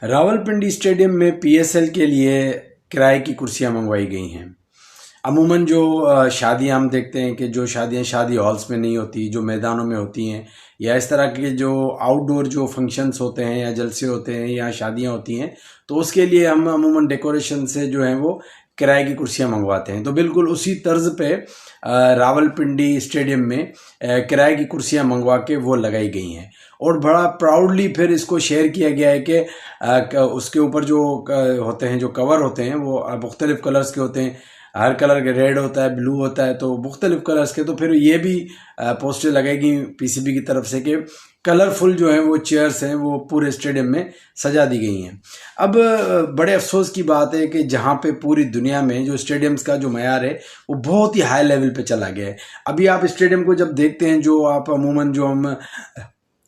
Rawalpindi stadium में PSL के लिए किराए की कुर्सियां मंगवाई गई हैं। अमूमन जो शादियां हम देखते हैं कि जो शादियां शादी हॉल्स में नहीं होती, जो मैदानों में होती हैं, या इस तरह के जो आउटडोर जो फंक्शंस होते हैं या जलसे होते हैं या शादियां होती हैं, तो उसके लिए हम अमूमन डेकोरेशन से जो है वो किराए की कुर्सियां मंगवाते हैं। तो बिल्कुल उसी तर्ज पे रावलपिंडी स्टेडियम में किराए की कुर्सियां मंगवा के वो लगाई गई हैं और बड़ा प्राउडली फिर इसको शेयर किया गया है कि उसके ऊपर जो होते हैं, जो कवर होते हैं वो मुख्तलिफ कलर्स के होते हैं। हर कलर के रेड होता है, ब्लू होता है, तो मुख्तलिफ कलर्स के। तो फिर ये भी पोस्टर लगाएगी पीसीबी की तरफ से कि कलरफुल जो है वो चेयर्स हैं वो पूरे स्टेडियम में सजा दी गई हैं। अब बड़े अफसोस की बात है कि जहाँ पे पूरी दुनिया में जो स्टेडियम्स का जो मयार है वो बहुत ही हाई लेवल पे चला गया है। अभी आप स्टेडियम को जब देखते हैं, जो आप अमूमन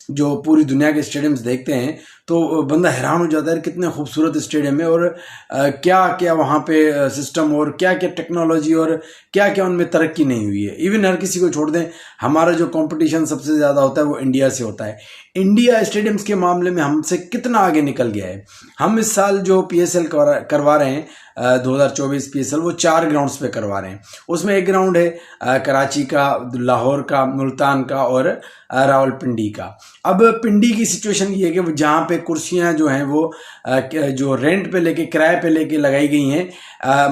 जो पूरी दुनिया के स्टेडियम्स देखते हैं, तो बंदा हैरान हो जाता है कितने खूबसूरत स्टेडियम है और क्या क्या वहाँ पे सिस्टम और क्या क्या टेक्नोलॉजी और क्या क्या उनमें तरक्की नहीं हुई है। इवन हर किसी को छोड़ दें, हमारा जो कंपटीशन सबसे ज़्यादा होता है वो इंडिया से होता है। इंडिया स्टेडियम्स के मामले में हमसे कितना आगे निकल गया है। हम इस साल जो पीएसएल करवा रहे हैं 2024 पीएसएल, वो 4 ग्राउंड्स पे करवा रहे हैं। उसमें एक ग्राउंड है कराची का, लाहौर का, मुल्तान का और रावलपिंडी का। अब पिंडी की सिचुएशन ये है कि जहाँ पे कुर्सियाँ जो हैं वो जो रेंट पे लेके, किराए पे लेके लगाई गई हैं,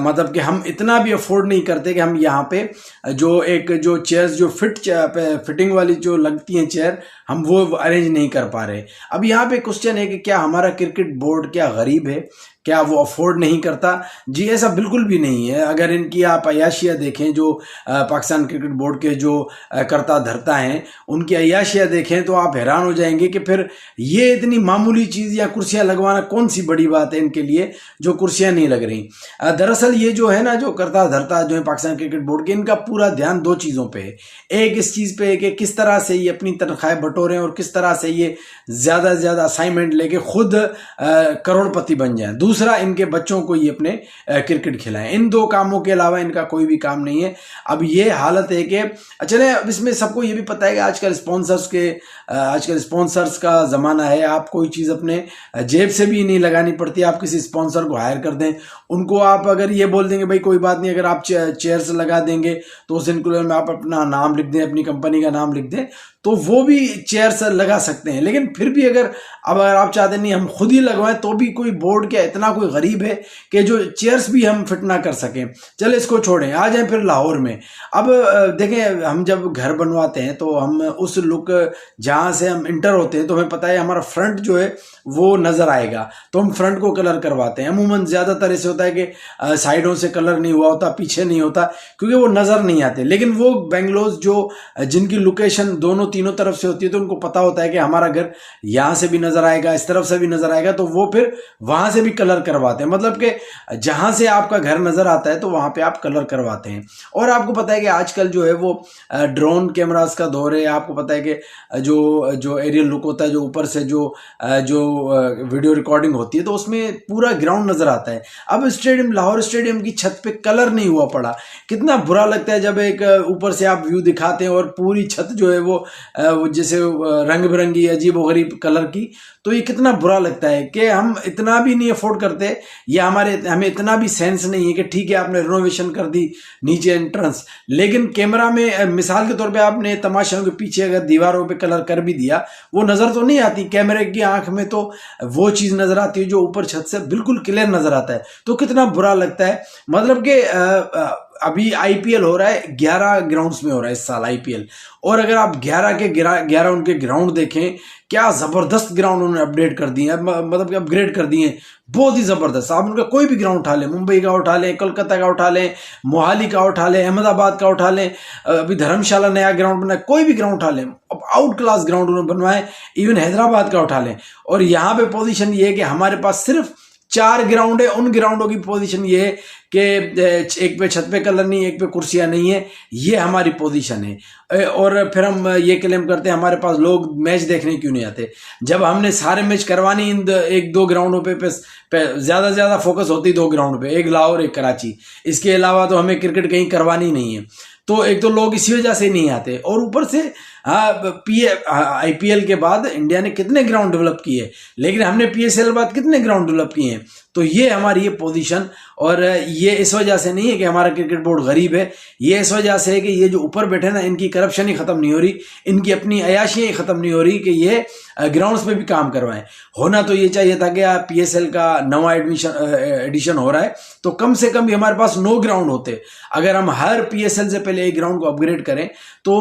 मतलब कि हम इतना भी अफोर्ड नहीं करते कि हम यहाँ पे जो चेयर्स जो फिटिंग वाली जो लगती हैं चेयर, हम वो अरेंज नहीं कर पा रहे। अब यहाँ पे क्वेश्चन है कि क्या हमारा क्रिकेट बोर्ड क्या गरीब है, क्या वो अफोर्ड नहीं करता? जी ऐसा बिल्कुल भी नहीं है। अगर इनकी आप अय्याशियाँ देखें, जो पाकिस्तान क्रिकेट बोर्ड के जो करता धरता हैं, उनकी अय्याशियाँ देखें तो आप हैरान हो जाएंगे कि फिर ये इतनी मामूली चीज़ या कुर्सियाँ लगवाना कौन सी बड़ी बात है इनके लिए, जो कुर्सियाँ नहीं लग रही। दरअसल ये जो है ना, जो करता धरता जो है पाकिस्तान क्रिकेट बोर्ड के, इनका पूरा ध्यान 2 चीज़ों पे है। एक इस चीज़ पे है कि किस तरह से ये अपनी तनख्वाहें बटोरें और किस तरह से ये ज़्यादा से ज़्यादा असाइनमेंट लेके खुद करोड़पति बन जाएं। दूसरा, इनके बच्चों को ये अपने क्रिकेट खिलाएं। इन 2 कामों के अलावा इनका कोई भी काम नहीं है। अब ये हालत है कि चले, अब इसमें सबको ये भी पता है कि आजकल स्पॉन्सर्स का ज़माना है। आप कोई चीज़ अपने जेब से भी नहीं लगानी पड़ती, आप किसी स्पॉन्सर को हायर कर दें। उनको आप अगर ये बोल देंगे भाई कोई बात नहीं, अगर आप चेयर्स लगा देंगे तो उस इनक्लूजन में आप अपना नाम लिख दें, अपनी कंपनी का नाम लिख दें, तो वो भी चेयर्स लगा सकते हैं। लेकिन फिर भी अगर आप चाहते नहीं हम खुद ही लगवाएं, तो भी कोई बोर्ड क्या इतना कोई गरीब है कि जो चेयर्स भी हम फिट ना कर सकें? चले इसको छोड़ें, आ जाएं फिर लाहौर में। अब देखें, हम जब घर बनवाते हैं तो हम उस लुक जहाँ से हम इंटर होते हैं तो हमें पता है हमारा फ्रंट जो है वो नज़र आएगा, तो हम फ्रंट को कलर करवाते हैं। अमूमन ज़्यादातर ऐसे होता है कि साइडों से कलर नहीं हुआ होता, पीछे नहीं होता, क्योंकि वो नज़र नहीं आते। लेकिन वो बेंगलोज जो जिनकी लोकेशन तीनों तरफ से होती है, तो उनको पता होता है कि हमारा घर यहाँ से भी नज़र आएगा, इस तरफ से भी नज़र आएगा, तो वो फिर वहाँ से भी कलर करवाते हैं। मतलब कि जहाँ से आपका घर नज़र आता है तो वहाँ पे आप कलर करवाते हैं। और आपको पता है कि आजकल जो है वो ड्रोन कैमरास का दौर है। आपको पता है कि जो एरियल लुक होता है, जो ऊपर से जो वीडियो रिकॉर्डिंग होती है, तो उसमें पूरा ग्राउंड नज़र आता है। अब लाहौर स्टेडियम की छत पे कलर नहीं हुआ पड़ा। कितना बुरा लगता है जब एक ऊपर से आप व्यू दिखाते हैं और पूरी छत जो है वो जैसे रंग बिरंगी अजीब व गरीब कलर की। तो ये कितना बुरा लगता है कि हम इतना भी नहीं अफोर्ड करते, या हमें इतना भी सेंस नहीं है कि ठीक है आपने रिनोवेशन कर दी नीचे एंट्रेंस, लेकिन कैमरा में मिसाल के तौर पे आपने तमाशाओं के पीछे अगर दीवारों पे कलर कर भी दिया, वो नज़र तो नहीं आती। कैमरे की आंख में तो वो चीज़ नज़र आती है जो ऊपर छत से बिल्कुल क्लियर नज़र आता है। तो कितना बुरा लगता है। मतलब कि अभी आईपीएल हो रहा है, 11 ग्राउंड्स में हो रहा है इस साल आईपीएल, और अगर आप 11 उनके ग्राउंड देखें, क्या ज़बरदस्त ग्राउंड उन्होंने अपडेट कर दिए हैं, मतलब कि अपग्रेड कर दिए हैं, बहुत ही ज़बरदस्त। आप उनका कोई भी ग्राउंड उठा लें, मुंबई का उठा लें, कोलकाता का उठा लें, मोहाली का उठा लें, अहमदाबाद का उठा लें, अभी धर्मशाला नया ग्राउंड बना, कोई भी ग्राउंड उठा लें, अब आउट क्लास ग्राउंड उन्होंने बनवाए। इवन हैदराबाद का उठा लें, और यहाँ पे पोजीशन ये है कि हमारे पास सिर्फ 4 ग्राउंड है। उन ग्राउंडों की पोजीशन ये है कि एक पे छत पे कलर नहीं है, एक पे कुर्सियां नहीं है, ये हमारी पोजीशन है। और फिर हम ये क्लेम करते हैं हमारे पास लोग मैच देखने क्यों नहीं आते, जब हमने सारे मैच करवाने इन 1-2 ग्राउंडों पे ज़्यादा से ज़्यादा फोकस होती 2 ग्राउंड पे, एक लाहौर एक कराची। इसके अलावा तो हमें क्रिकेट कहीं करवानी नहीं है। तो एक तो लोग इसी वजह से नहीं आते, और ऊपर से IPL के बाद इंडिया ने कितने ग्राउंड डेवलप किए, लेकिन हमने PSL बाद कितने ग्राउंड डेवलप किए हैं। तो ये हमारी ये पोजीशन, और ये इस वजह से नहीं है कि हमारा क्रिकेट बोर्ड गरीब है, ये इस वजह से है कि ये जो ऊपर बैठे ना, इनकी करप्शन ही खत्म नहीं हो रही, इनकी अपनी अयाशियाँ ही खत्म नहीं हो रही कि ये ग्राउंड्स पे भी काम करवाएं। होना तो ये चाहिए था कि PSL का नवा एडिशन हो रहा है तो कम से कम भी हमारे पास 9 ग्राउंड होते। अगर हम हर PSL से पहले एक ग्राउंड को अपग्रेड करें तो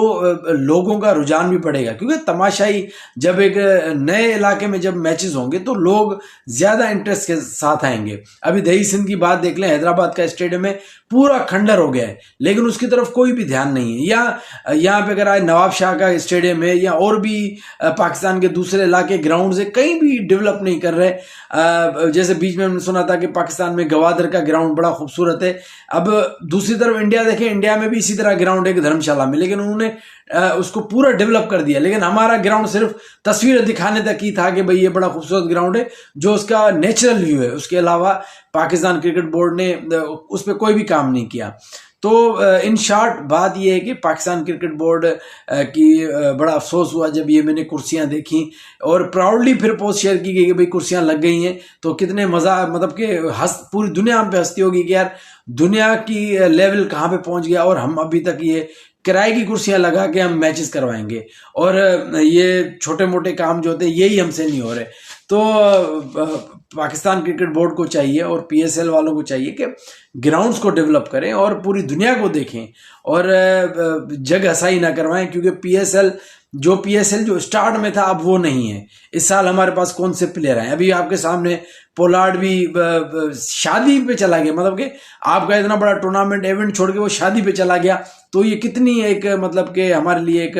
लोगों का रुझान भी बढ़ेगा, क्योंकि तमाशाई जब एक नए इलाके में जब मैचेस होंगे तो लोग ज्यादा इंटरेस्ट के साथ आएंगे। अभी दही सिंध की बात देख लें, हैदराबाद का स्टेडियम में पूरा खंडर हो गया है, लेकिन उसकी तरफ कोई भी ध्यान नहीं है। या यहाँ पे अगर आज नवाब शाह का स्टेडियम है, या और भी पाकिस्तान के दूसरे इलाके ग्राउंड से कहीं भी डेवलप नहीं कर रहे। जैसे बीच में हमने सुना था कि पाकिस्तान में गवादर का ग्राउंड बड़ा खूबसूरत है। अब दूसरी तरफ इंडिया देखें, इंडिया में भी इसी तरह ग्राउंड है धर्मशाला में, लेकिन उन्होंने उसको पूरा डेवलप कर दिया। लेकिन हमारा ग्राउंड सिर्फ तस्वीर दिखाने तक ही था कि भाई ये बड़ा खूबसूरत ग्राउंड है, जो उसका नेचुरल व्यू है। उसके अलावा पाकिस्तान क्रिकेट बोर्ड ने उस पर कोई भी काम नहीं किया। तो इन शॉर्ट बात यह है कि पाकिस्तान क्रिकेट बोर्ड की बड़ा अफसोस हुआ जब ये मैंने कुर्सियां देखी, और प्राउडली फिर पोस्ट शेयर की गई कि भाई कुर्सियां लग गई हैं। तो कितने मजा, मतलब कि पूरी दुनिया पे हंसती होगी कि यार दुनिया की लेवल कहाँ पे पहुंच गया, और हम अभी तक ये किराए की कुर्सियां लगा के हम मैचेस करवाएंगे, और ये छोटे मोटे काम जो होते हैं यही हमसे नहीं हो रहे। तो पाकिस्तान क्रिकेट बोर्ड को चाहिए और PSL वालों को चाहिए कि ग्राउंड्स को डेवलप करें और पूरी दुनिया को देखें, और जग हसाई ना करवाएं, क्योंकि PSL जो स्टार्ट में था अब वो नहीं है। इस साल हमारे पास कौन से प्लेयर हैं, अभी आपके सामने पोलार्ड भी शादी पे चला गया, मतलब कि आपका इतना बड़ा टूर्नामेंट इवेंट छोड़ के वो शादी पे चला गया। तो ये कितनी एक मतलब कि हमारे लिए एक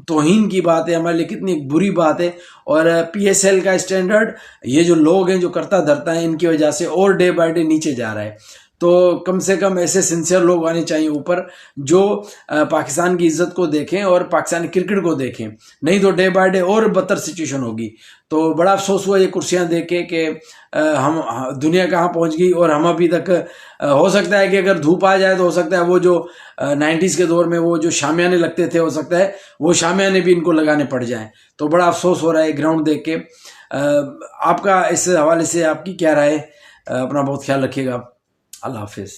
तौहीन की बात है, हमारे लिए कितनी बुरी बात है। और PSL का स्टैंडर्ड ये जो लोग हैं जो करता धरता है, इनकी वजह से और डे बाय डे नीचे जा रहा है। तो कम से कम ऐसे सिंसियर लोग आने चाहिए ऊपर जो पाकिस्तान की इज्जत को देखें और पाकिस्तानी क्रिकेट को देखें, नहीं तो डे बाय डे और बदतर सिचुएशन होगी। तो बड़ा अफसोस हुआ ये कुर्सियां देख के कि हम दुनिया कहाँ पहुंच गई, और हम अभी तक हो सकता है कि अगर धूप आ जाए तो हो सकता है वो जो 90s के दौर में वो जो शामियाने लगते थे, हो सकता है वो शामियाने भी इनको लगाने पड़ जाएं। तो बड़ा अफसोस हो रहा है ग्राउंड देख के। आपका इस हवाले से आपकी क्या राय है? अपना बहुत ख्याल रखिएगा। अल्लाह हाफिज़।